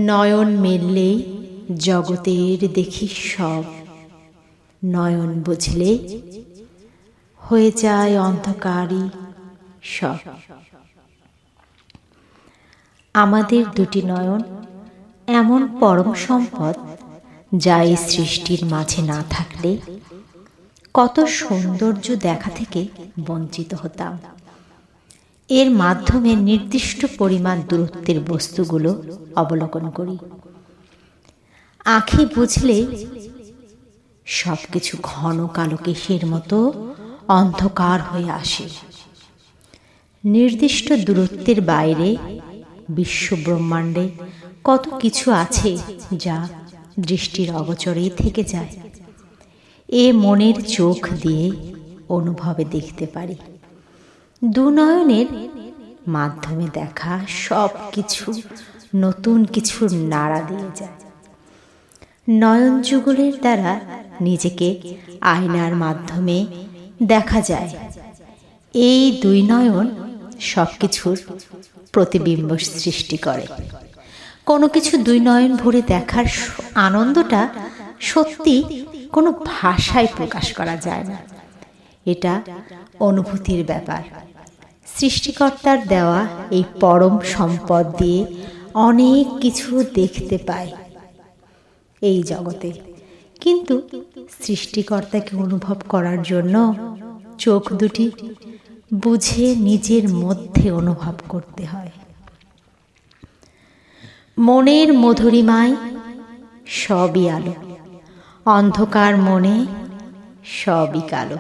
নয়ন মেললে জগতের দেখি সব, নয়ন বুঝলে হয়ে যায় অন্ধকারই সব। আমাদের দুটি নয়ন এমন পরম সম্পদ, যা এই সৃষ্টির মাঝে না থাকলে কত সৌন্দর্য দেখা থেকে বঞ্চিত হতাম। এর মাধ্যমে নির্দিষ্ট পরিমাণ দূরত্বের বস্তুগুলো অবলোকন করি। আঁখি বুঝলে সবকিছু ঘন কালো কেশের মতো অন্ধকার হয়ে আসে। নির্দিষ্ট দূরত্বের বাইরে বিশ্ব ব্রহ্মাণ্ডে কত কিছু আছে যা দৃষ্টির অগোচরেই থেকে যায়। এ মনের চোখ দিয়ে অনুভবে দেখতে পারি। দুনয়নের মাধ্যমে দেখা সব কিছু নতুন কিছুর নাড়া দিয়ে যায়। নয়ন যুগলের দ্বারা নিজেকে আয়নার মাধ্যমে দেখা যায়। এই দুই নয়ন সব কিছুর প্রতিবিম্ব সৃষ্টি করে। কোনো কিছু দুই নয়ন ভরে দেখার আনন্দটা সত্যি কোনো ভাষায় প্রকাশ করা যায় না। এটা অনুভূতির ব্যাপার। সৃষ্টিকর্তার দেওয়া এই পরম সম্পদ দিয়ে অনেক কিছু দেখতে পাই এই জগতে, কিন্তু সৃষ্টিকর্তাকে অনুভব করার জন্য চোখ দুটি বুঝে নিজের মধ্যে অনুভব করতে হয়। মনের মধুরিমায় সবই আলো, অন্ধকার মনে সবই কালো।